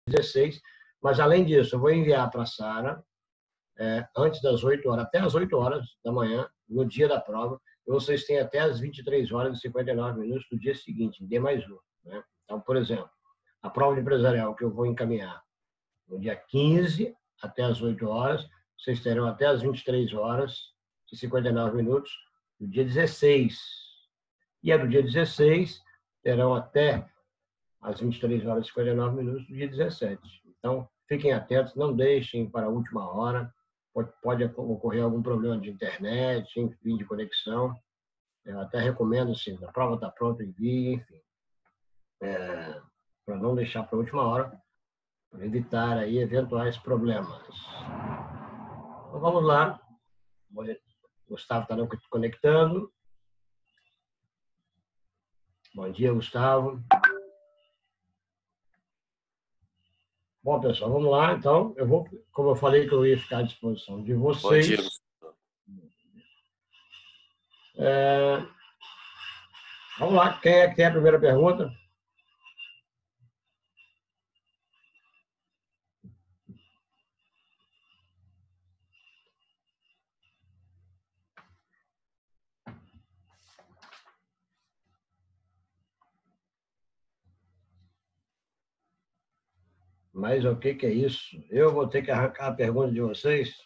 16, mas além disso, eu vou enviar para a Sara, antes das 8 horas, até as 8 horas da manhã, no dia da prova, e vocês têm até as 23 horas e 59 minutos do dia seguinte, D mais um. Né? Então, por exemplo, a prova de empresarial que eu vou encaminhar no dia 15, até as 8 horas, vocês terão até as 23 horas e 59 minutos do dia 16. E a do dia 16 terão até às 23 horas e 59 minutos do dia 17. Então, fiquem atentos, não deixem para a última hora. Pode ocorrer algum problema de internet, enfim, de conexão. Eu até recomendo, assim, a prova está pronta, envie, enfim. Para não deixar para a última hora, para evitar aí eventuais problemas. Então, vamos lá. O Gustavo está conectando. Bom dia, Gustavo. Bom, pessoal, vamos lá. Então, eu vou, como eu falei que eu ia ficar à disposição de vocês. Bom dia, Gustavo. Vamos lá. Quem é que tem a primeira pergunta? Mas o que é isso? Eu vou ter que arrancar a pergunta de vocês?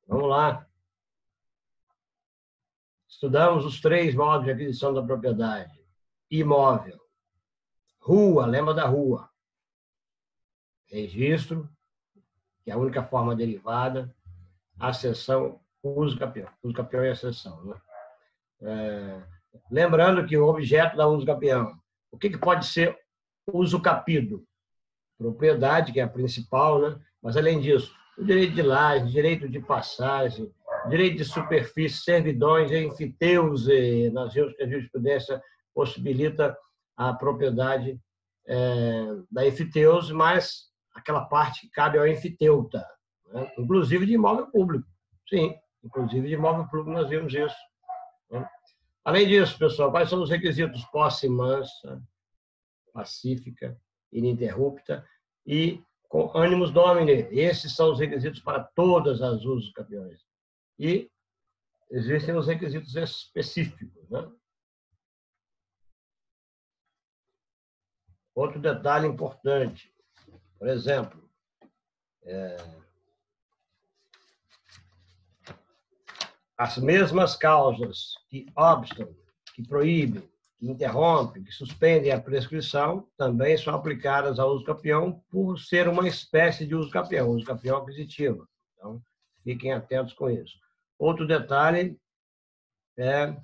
Vamos lá. Estudamos os 3 modos de aquisição da propriedade. Imóvel. Rua, lembra da rua. Registro, que é a única forma derivada. Acessão, uso capião. Uso capião e acessão. Né? Lembrando que o objeto da uso capião, o que pode ser uso capido? Propriedade, que é a principal, né? Mas, além disso, o direito de laje, direito de passagem, direito de superfície, servidões, enfiteuse, na jurisprudência possibilita a propriedade da enfiteuse, mas aquela parte que cabe ao enfiteuta, né? Inclusive de imóvel público. Sim, inclusive de imóvel público nós vimos isso. Né? Além disso, pessoal, quais são os requisitos? Posse mansa, pacífica, ininterrupta e com ânimos domini. Esses são os requisitos para todas as usos capiões. E existem os requisitos específicos. Né? Outro detalhe importante, por exemplo, as mesmas causas que obstam, que proíbem, que interrompem, que suspendem a prescrição, também são aplicadas ao uso capião por ser uma espécie de uso capião aquisitivo. Então, fiquem atentos com isso. Outro detalhe é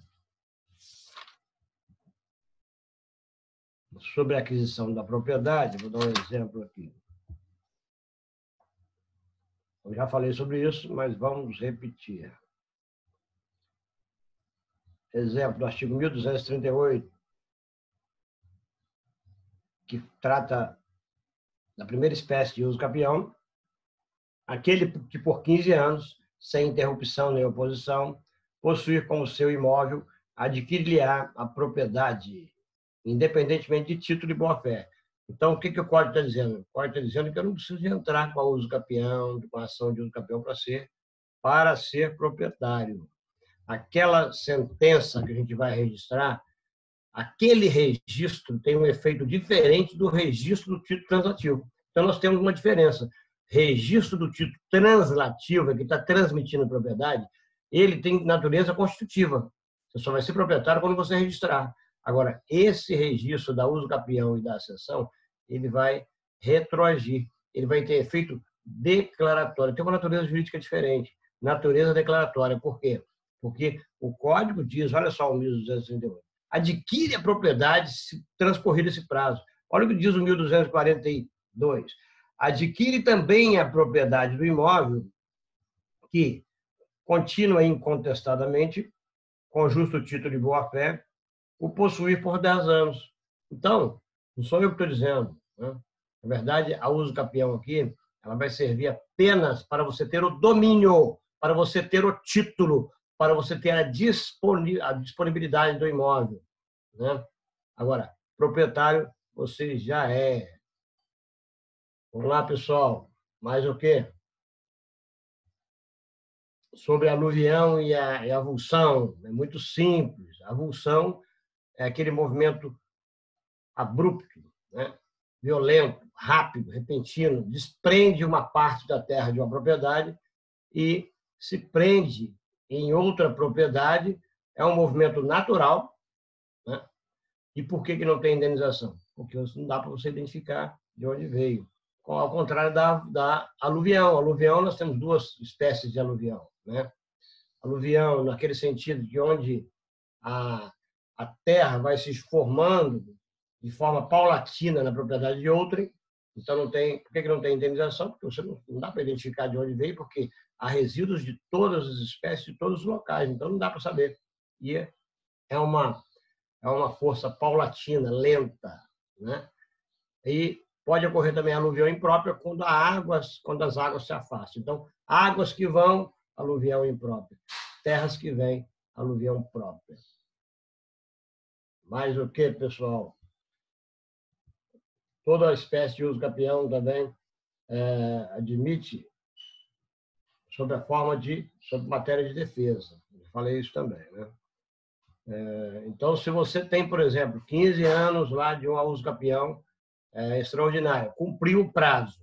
sobre a aquisição da propriedade. Vou dar um exemplo aqui. Eu já falei sobre isso, mas vamos repetir. Exemplo do artigo 1238, que trata da primeira espécie de uso capião, aquele que por 15 anos, sem interrupção nem oposição, possuir como seu imóvel, adquirir-lhe-á a propriedade, independentemente de título de boa-fé. Então, o que o Código está dizendo? O Código está dizendo que eu não preciso entrar com a uso capião, com a ação de uso capião para ser proprietário. Aquela sentença que a gente vai registrar, aquele registro tem um efeito diferente do registro do título translativo. Então, nós temos uma diferença. Registro do título translativo, que está transmitindo a propriedade, ele tem natureza constitutiva. Você só vai ser proprietário quando você registrar. Agora, esse registro da uso capião e da acessão, ele vai retroagir. Ele vai ter efeito declaratório. Tem uma natureza jurídica diferente. Natureza declaratória. Por quê? Porque o Código diz, olha só o 1238, adquire a propriedade se transcorrido esse prazo. Olha o que diz o 1242. Adquire também a propriedade do imóvel que, contínua e incontestadamente, com justo título de boa-fé, o possuir por 10 anos. Então, não sou eu que estou dizendo. Né? Na verdade, a uso capião aqui, ela vai servir apenas para você ter o domínio, para você ter o título, para você ter a disponibilidade do imóvel. Né? Agora, proprietário, você já é. Vamos lá, pessoal. Mais o quê? Sobre a aluvião e a avulsão. É muito simples. A avulsão é aquele movimento abrupto, né? Violento, rápido, repentino, desprende uma parte da terra de uma propriedade e se prende em outra propriedade. É um movimento natural, né? E por que não tem indenização? Porque não dá para você identificar de onde veio. Ao contrário da aluvião. Aluvião, nós temos duas espécies de aluvião, né? Aluvião, naquele sentido de onde a, a terra vai se formando de forma paulatina na propriedade de outrem. Então, não tem, por que não tem indenização? Porque você não dá para identificar de onde veio, porque há resíduos de todas as espécies, de todos os locais. Então, não dá para saber. E é uma força paulatina, lenta, né? E pode ocorrer também aluvião imprópria quando as águas se afastam. Então, águas que vão, aluvião imprópria. Terras que vêm, aluvião própria. Mais o que, pessoal? Toda espécie de uso capião também admite sob matéria de defesa. Eu falei isso também, né? Então, se você tem, por exemplo, 15 anos lá de um uso capião extraordinário, cumpriu o prazo,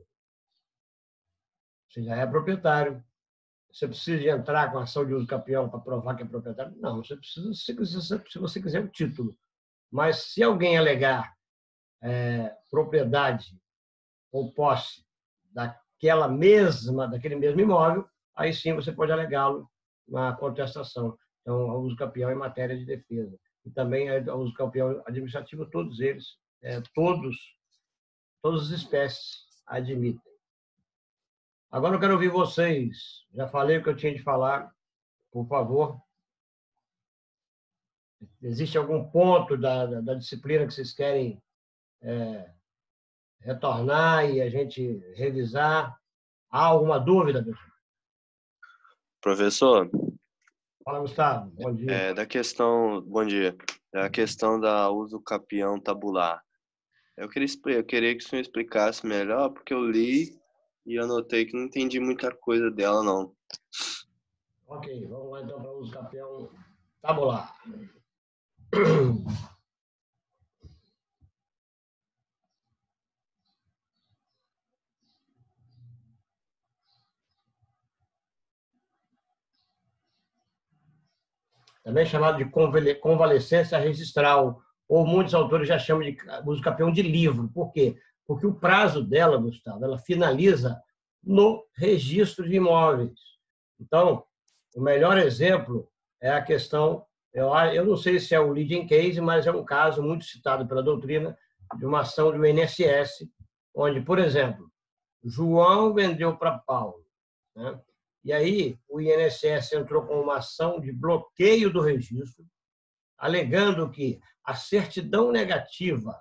você já é proprietário. Você precisa entrar com a ação de uso capião para provar que é proprietário? Não, você precisa, se você quiser, o título. Mas se alguém alegar propriedade ou posse daquele mesmo imóvel, aí sim você pode alegá-lo na contestação. Então, o uso capião em matéria de defesa. E também o uso capião administrativo, todos eles, todas as espécies admitem. Agora eu quero ouvir vocês. Já falei o que eu tinha de falar. Por favor. Existe algum ponto da disciplina que vocês querem retornar e a gente revisar? Há alguma dúvida, pessoal? Professor, Fala, Gustavo. Bom dia. Bom dia. Da questão da uso capião tabular. Eu queria que o senhor explicasse melhor, porque eu li e anotei que não entendi muita coisa dela, não. Ok, vamos lá então para o uso capião tabular. Também chamado de convalescência registral, ou muitos autores já chamam de uso capião de livro. Por quê? Porque o prazo dela, Gustavo, ela finaliza no registro de imóveis. Então, o melhor exemplo é a questão, eu não sei se é o leading case, mas é um caso muito citado pela doutrina de uma ação do INSS, onde, por exemplo, João vendeu para Paulo, né? E aí o INSS entrou com uma ação de bloqueio do registro, alegando que a certidão negativa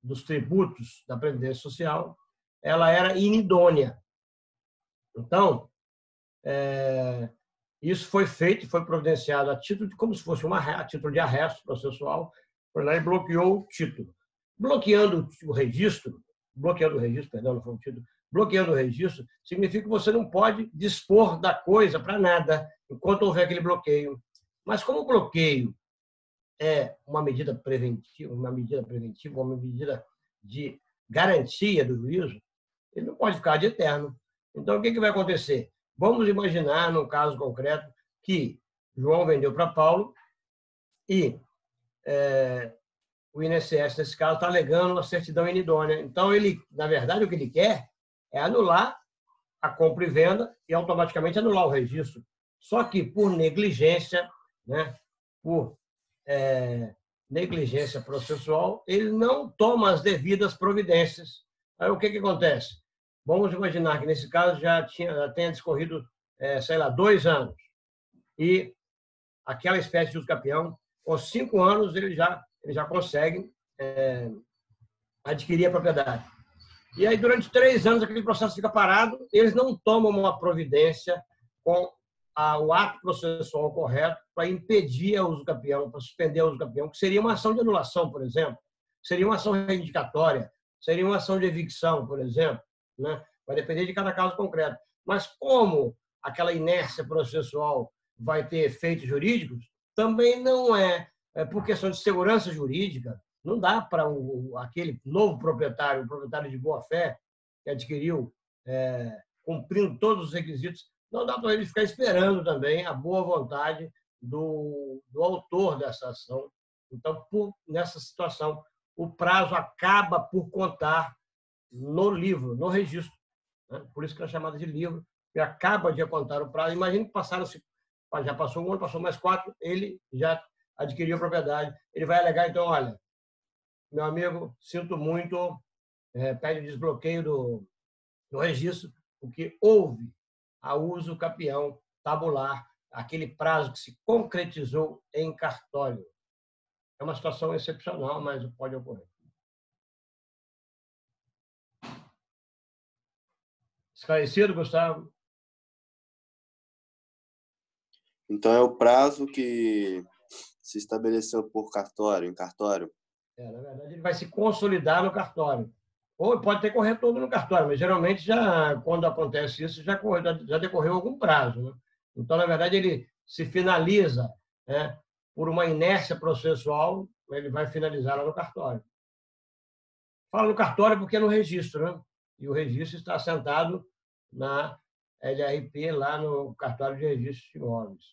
dos tributos da Previdência Social ela era inidônea. Então, isso foi feito, foi providenciado a título de, como se fosse a título de arresto processual, foi lá e bloqueou o título. Bloqueando o registro, perdão, não foi o título, bloqueando o registro significa que você não pode dispor da coisa para nada enquanto houver aquele bloqueio. Mas como o bloqueio é uma medida preventiva, uma medida de garantia do juízo, ele não pode ficar de eterno. Então, o que vai acontecer? Vamos imaginar, num caso concreto, que João vendeu para Paulo e o INSS, nesse caso, está alegando uma certidão inidônea. Então, ele, na verdade, o que ele quer é anular a compra e venda e automaticamente anular o registro. Só que, por negligência, né, por negligência processual, ele não toma as devidas providências. Aí, o que acontece? Vamos imaginar que, nesse caso, já tenha discorrido, 2 anos. E aquela espécie de uso capião, com 5 anos, ele já consegue adquirir a propriedade. E aí, durante 3 anos, aquele processo fica parado, eles não tomam uma providência com o ato processual correto para impedir o uso capião, para suspender o uso capião, que seria uma ação de anulação, por exemplo, seria uma ação reivindicatória, seria uma ação de evicção, por exemplo, né? Vai depender de cada caso concreto. Mas como aquela inércia processual vai ter efeitos jurídicos, também não por questão de segurança jurídica, não dá para aquele novo proprietário, o proprietário de boa-fé, que adquiriu, cumprindo todos os requisitos, não dá para ele ficar esperando também a boa vontade do autor dessa ação. Então, nessa situação, o prazo acaba por contar no livro, no registro. Né? Por isso que é chamado de livro, que acaba de contar o prazo. Imagine que já passou um ano, passou mais 4, ele já adquiriu a propriedade. Ele vai alegar, então, olha, meu amigo, sinto muito, pede o desbloqueio do registro, porque houve a uso capião tabular, aquele prazo que se concretizou em cartório. É uma situação excepcional, mas pode ocorrer. Esclarecido, Gustavo? Então, é o prazo que se estabeleceu por cartório, em cartório? Na verdade, ele vai se consolidar no cartório. Ou pode ter correto todo no cartório, mas geralmente, quando acontece isso, já decorreu algum prazo. Né? Então, na verdade, ele se finaliza, né, por uma inércia processual, ele vai finalizar lá no cartório. Falo no cartório porque é no registro, né? E o registro está assentado na LRP, lá no cartório de registro de imóveis.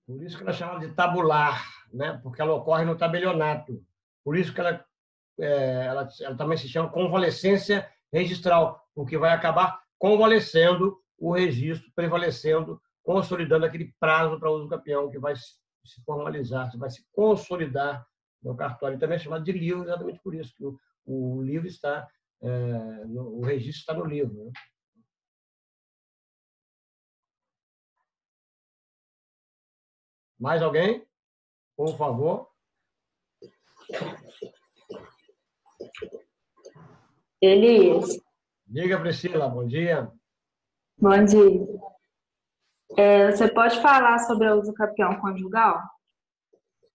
Por isso que ela é chamada de tabular, né? Porque ela ocorre no tabelionato. Por isso que ela também se chama convalescência registral, porque vai acabar convalescendo o registro, prevalecendo, consolidando aquele prazo para uso capião, que vai se formalizar, vai se consolidar no cartório. Também é chamado de livro, exatamente por isso, que o livro está, o registro está no livro. Né? Mais alguém? Por favor. Elias. Diga, Priscila, bom dia. Bom dia. Você pode falar sobre o uso capião conjugal?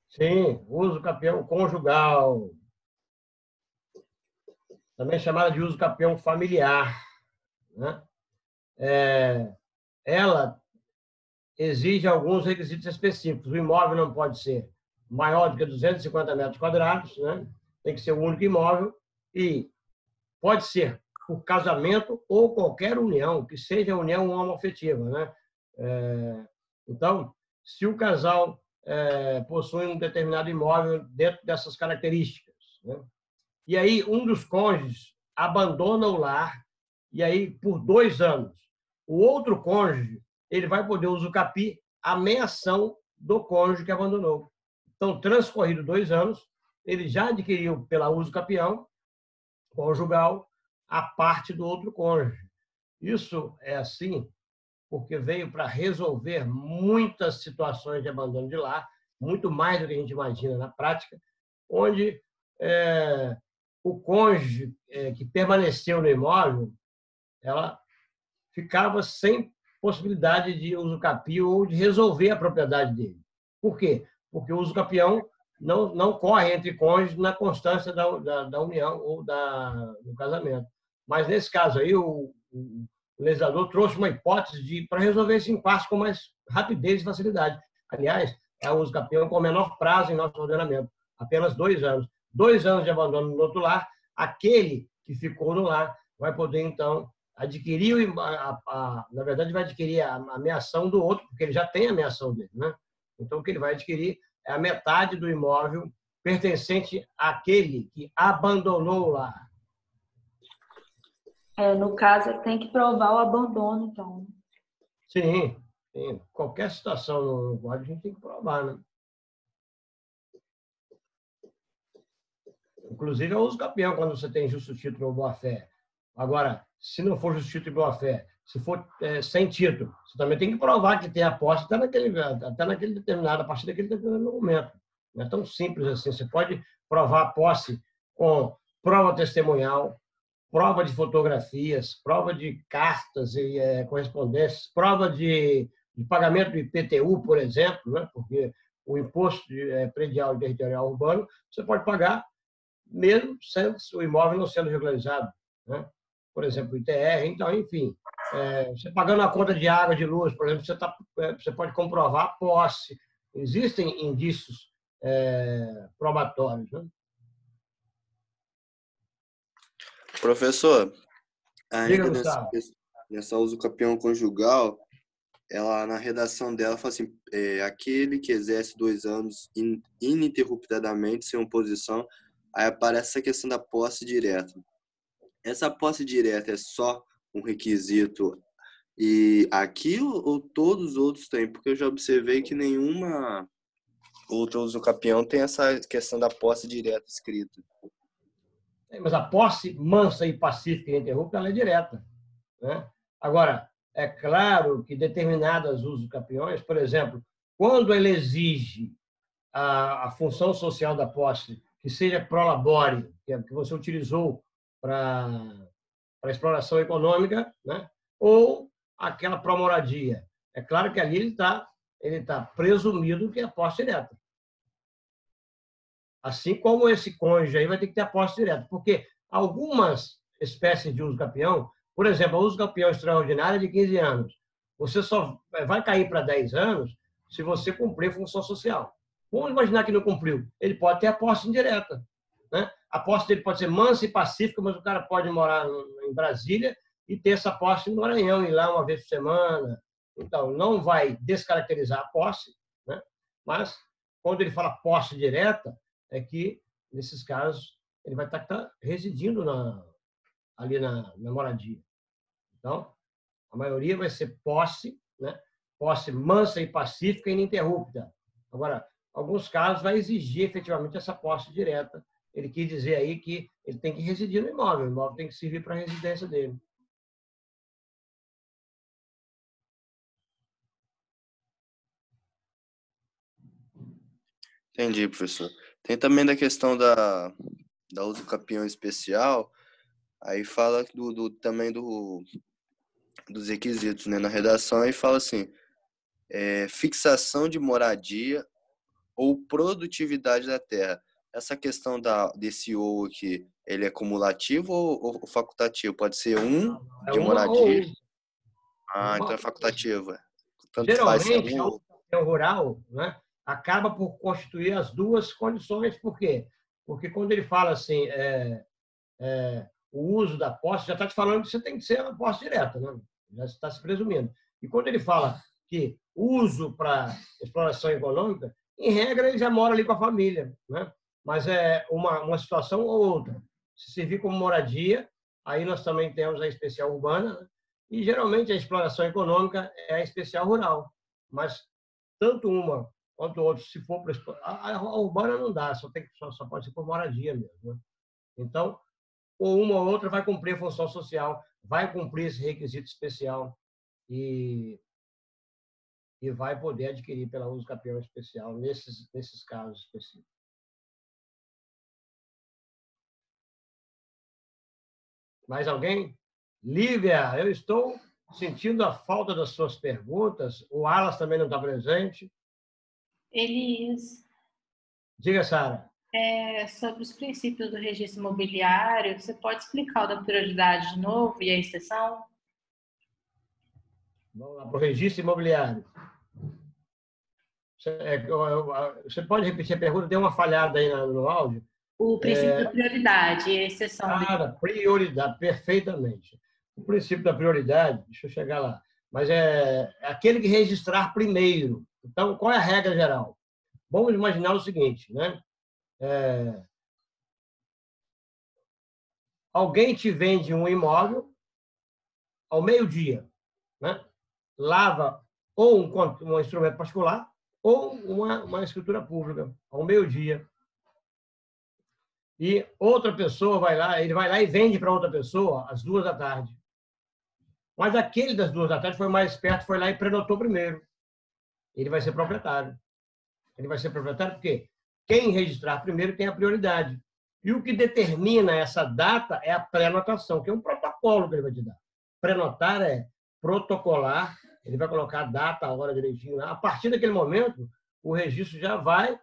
Sim, uso capião conjugal. Também chamada de uso capião familiar. Né? Ela exige alguns requisitos específicos. O imóvel não pode ser maior do que 250 metros quadrados, né? Tem que ser um único imóvel e pode ser por casamento ou qualquer união, que seja união homoafetiva. Né? Então, se o casal possui um determinado imóvel dentro dessas características, né? E aí um dos cônjuges abandona o lar, e aí por 2 anos, o outro cônjuge ele vai poder usucapiar a meação do cônjuge que abandonou. Então, transcorrido 2 anos, ele já adquiriu pela usucapião conjugal a parte do outro cônjuge. Isso é assim porque veio para resolver muitas situações de abandono de lar, muito mais do que a gente imagina na prática, onde o cônjuge que permaneceu no imóvel, ela ficava sem possibilidade de usucapião ou de resolver a propriedade dele. Por quê? Porque o usucapião não corre entre cônjuges na constância da união ou do casamento. Mas, nesse caso aí, o legislador trouxe uma hipótese para resolver esse impasse com mais rapidez e facilidade. Aliás, é o usucapião com o menor prazo em nosso ordenamento, apenas 2 anos. 2 anos de abandono no outro lar, aquele que ficou no lar vai poder, então, adquirir, na verdade, vai adquirir a meação do outro, porque ele já tem a meação dele. Né? Então, o que ele vai adquirir é a metade do imóvel pertencente àquele que abandonou o lar. No caso, tem que provar o abandono, então. Sim. Qualquer situação no código a gente tem que provar, né? Inclusive, eu uso capião quando você tem justo título ou boa-fé. Agora, se não for justo título e boa-fé, se for sem título, você também tem que provar que tem a posse até naquele determinado, a partir daquele determinado documento. Não é tão simples assim. Você pode provar a posse com prova testemunhal, prova de fotografias, prova de cartas e correspondências, prova de pagamento do IPTU, por exemplo, né? Porque o imposto predial e territorial urbano, você pode pagar mesmo sendo o imóvel não sendo regularizado, né? Por exemplo, o ITR, então, enfim, você pagando a conta de água, de luz, por exemplo, você pode comprovar a posse. Existem indícios probatórios, né? Professor, Diga, ainda Gustavo. nessa uso capião conjugal, ela na redação dela fala assim, aquele que exerce 2 anos ininterruptamente sem oposição, aí aparece essa questão da posse direta. Essa posse direta é só um requisito e aqui ou todos os outros têm? Porque eu já observei que nenhuma outra uso capião tem essa questão da posse direta escrita. Mas a posse mansa e pacífica e ininterrupta, ela é direta, né? Agora, é claro que determinadas usos capiões, por exemplo, quando ele exige a função social da posse, que seja pro labore, que você utilizou para exploração econômica, né? Ou aquela promoradia. É claro que ali ele tá presumido que é posse direta. Assim como esse cônjuge aí vai ter que ter a posse direta, porque algumas espécies de uso capião, por exemplo, o uso capião extraordinário é de 15 anos. Você só vai cair para 10 anos se você cumprir função social. Vamos imaginar que não cumpriu. Ele pode ter a posse indireta, né? A posse dele pode ser mansa e pacífica, mas o cara pode morar em Brasília e ter essa posse no Maranhão, ir lá uma vez por semana. Então, não vai descaracterizar a posse, né? Mas, quando ele fala posse direta, é que, nesses casos, ele vai estar residindo ali na moradia. Então, a maioria vai ser posse, né? Posse mansa e pacífica e ininterrupta. Agora, alguns casos vai exigir efetivamente essa posse direta. Ele quis dizer aí que ele tem que residir no imóvel, o imóvel tem que servir para a residência dele. Entendi, professor. Tem também da questão da uso capião especial, aí fala também dos requisitos, né? Na redação aí fala assim, fixação de moradia ou produtividade da terra. Essa questão desse ou aqui, ele é cumulativo ou facultativo? Pode ser um É de uma ou moradia. outra. Ah, então é Uma, facultativo. Tanto faz se é geralmente, um a ou uso rural, né, acaba por constituir as duas condições. Por quê? Porque quando ele fala assim, o uso da posse, já está te falando que você tem que ser a posse direta, né? Já está se presumindo. E quando ele fala que uso para exploração econômica, em regra ele já mora ali com a família, né? Mas é uma situação ou outra. Se servir como moradia, aí nós também temos a especial urbana, né? E geralmente a exploração econômica é a especial rural. Mas tanto uma quanto outra, se for para a urbana não dá, só pode ser por moradia mesmo, né? Então, ou uma ou outra vai cumprir a função social, vai cumprir esse requisito especial e vai poder adquirir pela uso capião especial nesses casos específicos. Mais alguém? Lívia, eu estou sentindo a falta das suas perguntas. O Alas também não está presente. Elias, Diga, Sara. sobre os princípios do registro imobiliário, você pode explicar o da prioridade de novo e a exceção? Vamos lá para o registro imobiliário. Você pode repetir a pergunta? Deu uma falhada aí no áudio. O princípio da prioridade e a exceção dele. Prioridade, perfeitamente. O princípio da prioridade, deixa eu chegar lá, mas é aquele que registrar primeiro. Então, qual é a regra geral? Vamos imaginar o seguinte, né? Alguém te vende um imóvel ao meio-dia, né? Lava ou um instrumento particular ou uma escritura pública ao meio-dia. E outra pessoa ele vai lá e vende para outra pessoa às 14h. Mas aquele das 14h foi mais esperto, foi lá e prenotou primeiro. Ele vai ser proprietário. Ele vai ser proprietário porque quem registrar primeiro tem a prioridade. E o que determina essa data é a pré-notação, que é um protocolo que ele vai te dar. Prenotar é protocolar, ele vai colocar a data, a hora direitinho lá. A partir daquele momento, o registro já vai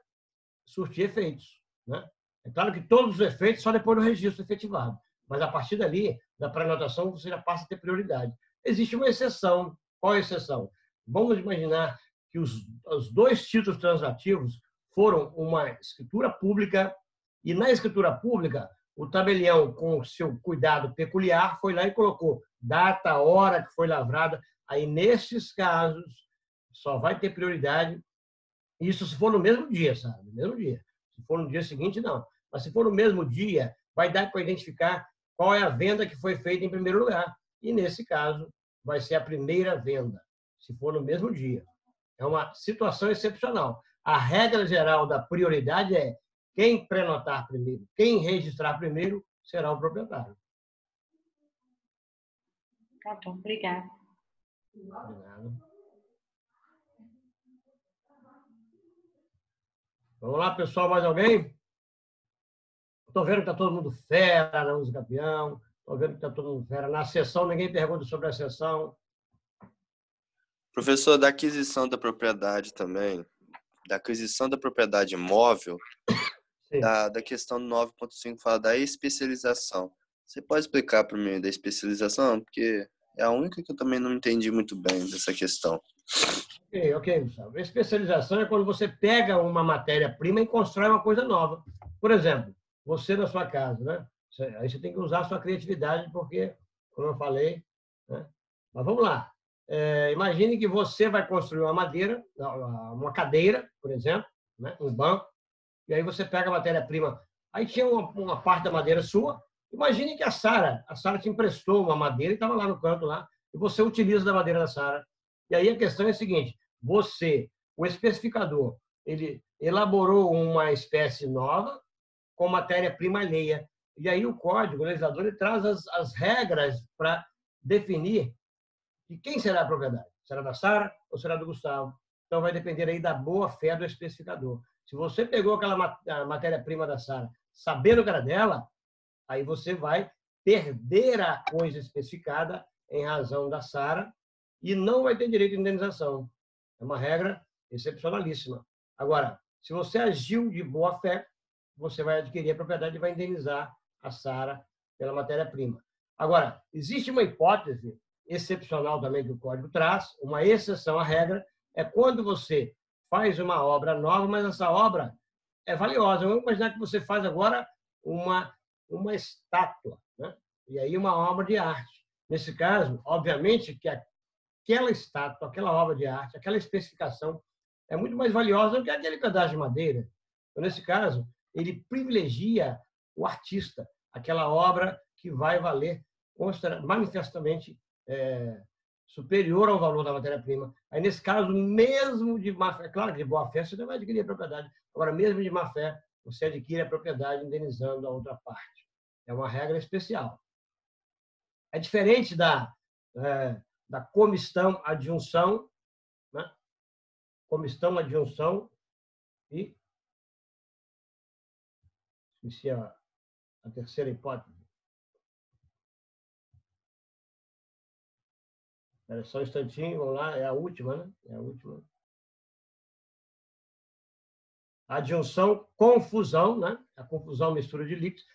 surtir efeitos, né? É claro que todos os efeitos só depois do registro efetivado, mas a partir dali, da pré-anotação, você já passa a ter prioridade. Existe uma exceção. Qual é a exceção? Vamos imaginar que os dois títulos transativos foram uma escritura pública e, na escritura pública, o tabelião, com o seu cuidado peculiar, foi lá e colocou data, hora que foi lavrada. Aí, nesses casos, só vai ter prioridade. Isso se for no mesmo dia, sabe? No mesmo dia. Se for no dia seguinte, não. Mas se for no mesmo dia, vai dar para identificar qual é a venda que foi feita em primeiro lugar. E, nesse caso, vai ser a primeira venda, se for no mesmo dia. É uma situação excepcional. A regra geral da prioridade é quem prenotar primeiro, quem registrar primeiro, será o proprietário. Tá bom, obrigada. Obrigado. Vamos lá, pessoal, mais alguém? Estou vendo que está todo mundo fera na Uso Capião. Estou vendo que está todo mundo fera. Na sessão, ninguém pergunta sobre a sessão. Professor, da aquisição da propriedade também, da aquisição da propriedade imóvel, da questão do 9.5 fala da especialização. Você pode explicar para mim da especialização? Porque é a única que eu também não entendi muito bem dessa questão. Ok, Gustavo. Especialização é quando você pega uma matéria-prima e constrói uma coisa nova. Por exemplo, você na sua casa, né? Aí você tem que usar a sua criatividade, porque, como eu falei, né? Mas vamos lá. Imagine que você vai construir uma cadeira, por exemplo, né? Um banco, e aí você pega a matéria-prima. Aí tinha uma parte da madeira sua. Imagine que a Sara te emprestou uma madeira e estava lá no canto, lá, e você utiliza da madeira da Sara. E aí a questão é a seguinte, o especificador, ele elaborou uma espécie nova com matéria-prima alheia. E aí o código, o legislador, ele traz as regras para definir de quem será a propriedade. Será da Sara ou será do Gustavo? Então vai depender aí da boa-fé do especificador. Se você pegou aquela matéria-prima da Sara sabendo que era dela, aí você vai perder a coisa especificada em razão da Sara e não vai ter direito de indenização. É uma regra excepcionalíssima. Agora, se você agiu de boa fé, você vai adquirir a propriedade e vai indenizar a Sara pela matéria-prima. Agora, existe uma hipótese excepcional também que o Código traz, uma exceção à regra, é quando você faz uma obra nova, mas essa obra é valiosa. Vamos imaginar que você faz agora uma estátua, né? E aí uma obra de arte. Nesse caso, obviamente, que aquela estátua, aquela obra de arte, aquela especificação é muito mais valiosa do que aquele pedaço de madeira. Então, nesse caso, ele privilegia o artista, aquela obra que vai valer manifestamente superior ao valor da matéria-prima. Aí, nesse caso, mesmo de má fé, claro que de boa fé você não vai adquirir a propriedade, agora, mesmo de má fé, você adquire a propriedade indenizando a outra parte. É uma regra especial. É diferente da comistão, adjunção, né? Comistão, adjunção e... Esqueci a terceira hipótese. Espera só um instantinho, vamos lá, é a última, né? É a última. Adjunção, confusão, né? A confusão, mistura de líquidos.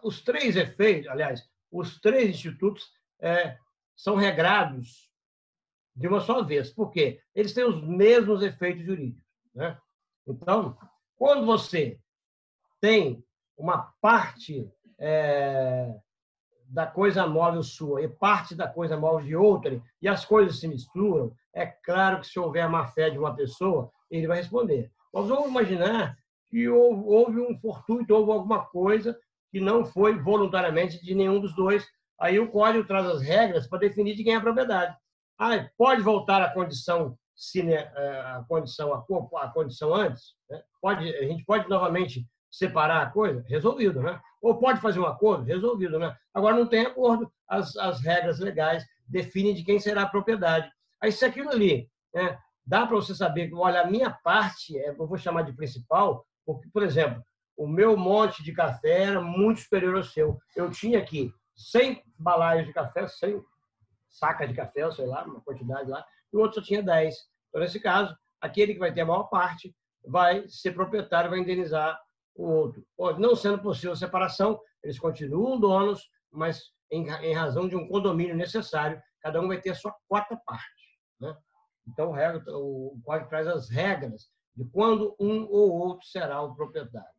Os três efeitos, aliás, os três institutos são regrados de uma só vez. Por quê? Eles têm os mesmos efeitos jurídicos, né? Então, quando você tem uma parte da coisa móvel sua e parte da coisa móvel de outra, e as coisas se misturam, é claro que se houver a má-fé de uma pessoa, ele vai responder. Nós vamos imaginar que houve um fortuito, houve alguma coisa que não foi voluntariamente de nenhum dos dois. Aí o código traz as regras para definir de quem é a propriedade. Pode voltar à condição, a condição antes? Né? A gente pode novamente separar a coisa? Resolvido, né? Ou pode fazer um acordo? Resolvido, né? Agora não tem acordo, as regras legais definem de quem será a propriedade. Aí se aquilo ali, né, dá para você saber que, olha, a minha parte, eu vou chamar de principal, porque, por exemplo, o meu monte de café era muito superior ao seu. Eu tinha aqui 100 balagens de café, 100 sacas de café, sei lá, uma quantidade lá, e o outro só tinha 10. Então, nesse caso, aquele que vai ter a maior parte vai ser proprietário, vai indenizar o outro. Não sendo possível a separação, eles continuam donos, mas em razão de um condomínio necessário, cada um vai ter a sua quarta parte, né? Então, o código traz as regras de quando um ou outro será o proprietário.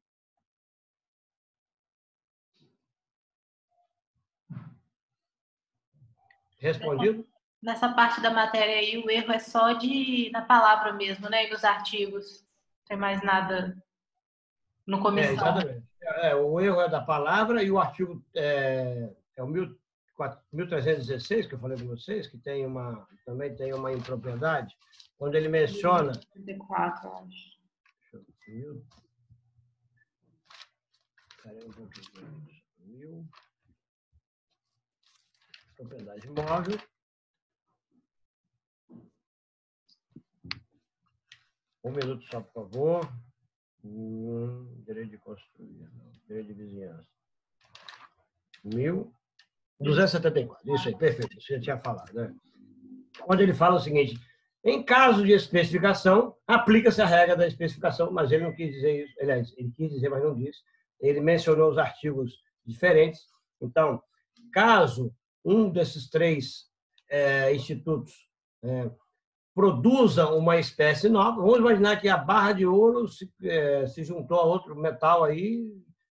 Respondido? Nessa parte da matéria aí, o erro é só na palavra mesmo, né? E nos artigos. Não tem mais nada no comissão. Exatamente. O erro é da palavra e o artigo é o 1316, que eu falei com vocês, que também tem uma impropriedade, quando ele menciona... 34, acho. Propriedade imóvel. Um minuto só, por favor. Direito de construir, não. Direito de vizinhança. 1274. Isso aí, perfeito. Você tinha falado, né? Quando ele fala o seguinte: em caso de especificação, aplica-se a regra da especificação, mas ele não quis dizer isso. Aliás, ele quis dizer, mas não disse. Ele mencionou os artigos diferentes. Então, caso um desses três institutos produza uma espécie nova, vamos imaginar que a barra de ouro se juntou a outro metal aí,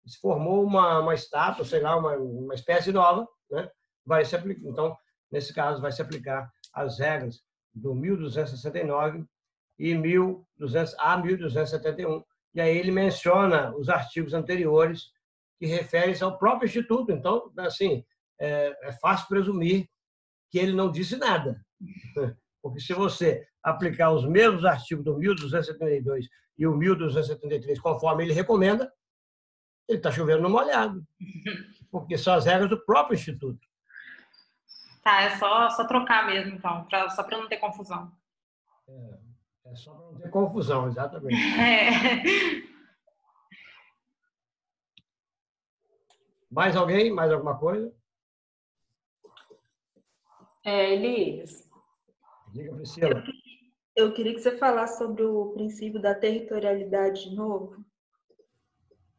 se formou uma estátua, sei lá, uma espécie nova, né? Vai se aplicar. Então, nesse caso, vai se aplicar as regras do 1269 e 1271. E aí ele menciona os artigos anteriores que referem-se ao próprio Instituto. Então, assim, é fácil presumir que ele não disse nada. Porque se você aplicar os mesmos artigos do 1272 e o 1273, conforme ele recomenda, ele está chovendo no molhado. Porque são as regras do próprio Instituto. Tá, é só trocar mesmo, então, só para não ter confusão. É só para não ter confusão, exatamente. Mais alguém? Mais alguma coisa? Elias. Diga, Priscila. Eu queria que você falasse sobre o princípio da territorialidade de novo.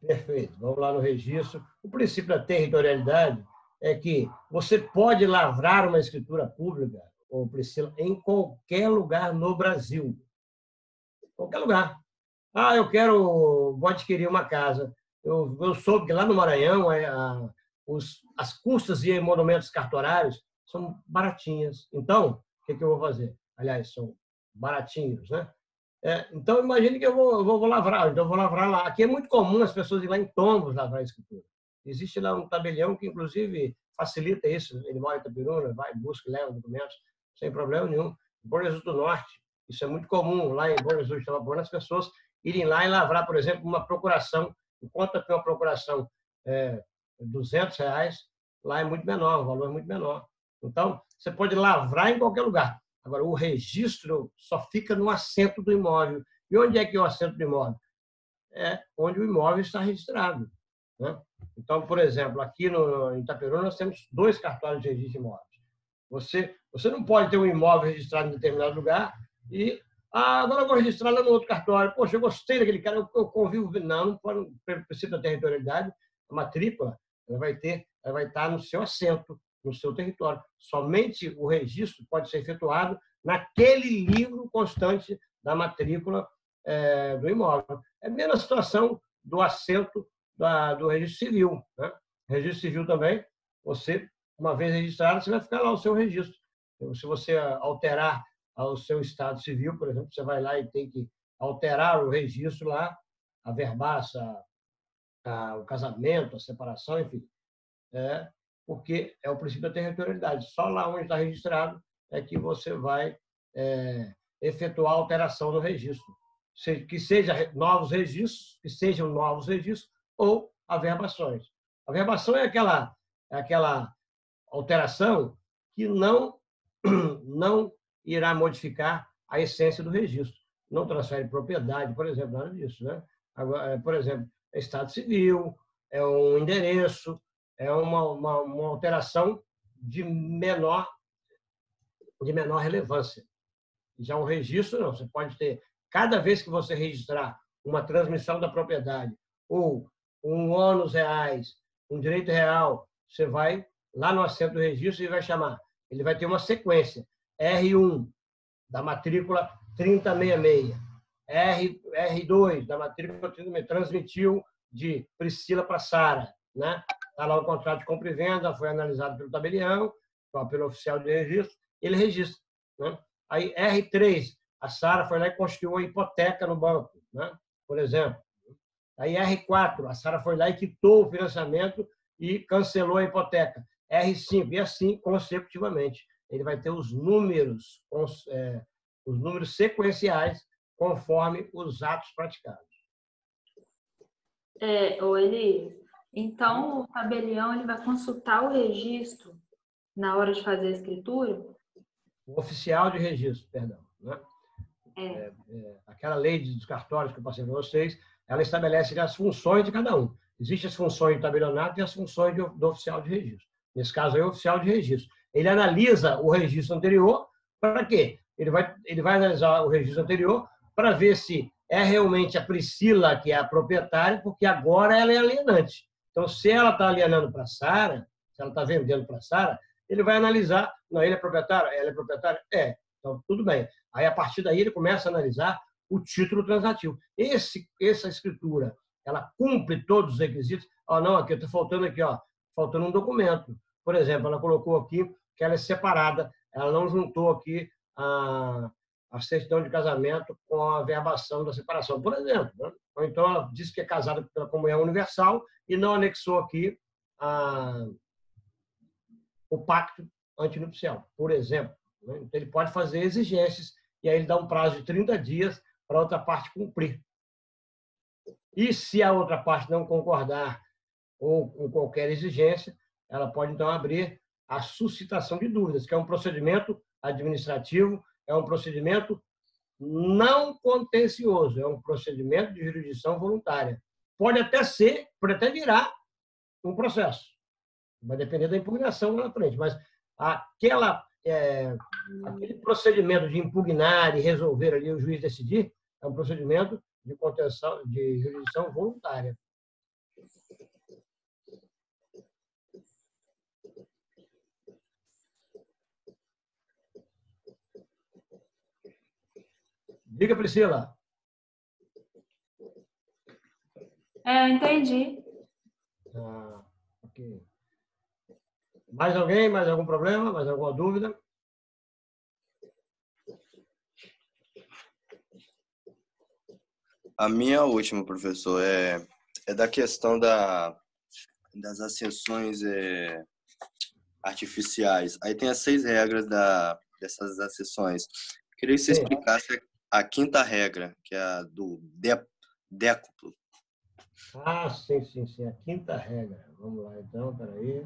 Perfeito. Vamos lá no registro. O princípio da territorialidade é que você pode lavrar uma escritura pública, ou Priscila, em qualquer lugar no Brasil. Qualquer lugar. Vou adquirir uma casa. Eu soube que lá no Maranhão as custas e monumentos cartorários são baratinhas. Então, o que eu vou fazer? Aliás, são baratinhos, né? Então, imagine que eu vou lavrar. Então, eu vou lavrar lá. Aqui é muito comum as pessoas irem lá em Tombos lavrar a escritura. Existe lá um tabelião que, inclusive, facilita isso. Ele mora em Itapiruna, vai, busca e leva documentos sem problema nenhum. Bom Jesus do Norte, isso é muito comum. Lá em Bom Jesus de Itapuã, as pessoas irem lá e lavrar, por exemplo, uma procuração. Enquanto que uma procuração R$200, lá é muito menor, o valor é muito menor. Então, você pode lavrar em qualquer lugar. Agora, o registro só fica no assento do imóvel. E onde é que é o assento do imóvel? É onde o imóvel está registrado, né? Então, por exemplo, aqui em Itapiruna, nós temos 2 cartórios de registro de imóveis. Você não pode ter um imóvel registrado em determinado lugar e agora eu vou registrar lá no outro cartório. Poxa, eu gostei daquele cara, eu convivo. Não pode, pelo princípio da territorialidade, a matrícula ela vai estar no seu assento, no seu território. Somente o registro pode ser efetuado naquele livro constante da matrícula do imóvel. É a mesma situação do assento do registro civil, né? Registro civil também, você, uma vez registrado, você vai ficar lá o seu registro. Então, se você alterar o seu estado civil, por exemplo, você vai lá e tem que alterar o registro lá, averbar o casamento, a separação, enfim. Porque é o princípio da territorialidade. Só lá onde está registrado é que você vai efetuar alteração no registro. Que sejam novos registros ou averbações. Averbação é aquela alteração que não irá modificar a essência do registro. Não transfere propriedade, por exemplo, nada disso, né? Agora, por exemplo, é estado civil, é um endereço, é uma alteração de menor relevância. Já um registro, não. Você pode ter cada vez que você registrar uma transmissão da propriedade ou um ônus reais, um direito real, você vai lá no assento do registro e vai chamar. Ele vai ter uma sequência. R1, da matrícula 3066. R2, da matrícula 3066. Transmitiu de Priscila para Sara. Né? Está lá o contrato de compra e venda, foi analisado pelo tabelião, pelo oficial de registro, ele registra. Né? Aí, R3, a Sara foi lá e constituiu uma hipoteca no banco, né? Por exemplo. Aí, R4, a Sara foi lá e quitou o financiamento e cancelou a hipoteca. R5, e assim consecutivamente. Ele vai ter os números sequenciais conforme os atos praticados. Eli, então o tabelião ele vai consultar o registro na hora de fazer a escritura? O oficial de registro, perdão. Né? Aquela lei dos cartórios que eu passei para vocês, ela estabelece as funções de cada um. Existem as funções do tabelionato e as funções do oficial de registro. Nesse caso aí, o oficial de registro. Ele analisa o registro anterior para quê? Ele vai analisar o registro anterior para ver se é realmente a Priscila que é a proprietária, porque agora ela é alienante. Então, se ela está alienando para a Sara, se ela está vendendo para a Sara, ele vai analisar, não, ele é proprietário? Ela é proprietária? É. Então, tudo bem. Aí, a partir daí, ele começa a analisar o título transativo. Essa escritura, ela cumpre todos os requisitos? Não, aqui está faltando aqui, faltando um documento. Por exemplo, ela colocou aqui que ela é separada, ela não juntou aqui a certidão de casamento com a verbação da separação, por exemplo. Né? Ou então ela disse que é casada pela comunhão universal e não anexou aqui o pacto antinupcial, por exemplo. Né? Então, ele pode fazer exigências e aí ele dá um prazo de 30 dias para a outra parte cumprir. E se a outra parte não concordar ou com qualquer exigência, ela pode, então, abrir a suscitação de dúvidas, que é um procedimento administrativo, é um procedimento não contencioso, é um procedimento de jurisdição voluntária. Pode até virar um processo. Vai depender da impugnação lá na frente, mas aquele procedimento de impugnar e resolver ali, o juiz decidir, é um procedimento de contenção, de jurisdição voluntária. Diga, Priscila. Entendi. Ok. Mais alguém? Mais algum problema? Mais alguma dúvida? A minha última, professor, é da questão das acessões artificiais. Aí tem as 6 regras dessas acessões. Queria que você explicasse a 5ª regra, que é a do décuplo. Sim. A 5ª regra. Vamos lá, então, peraí.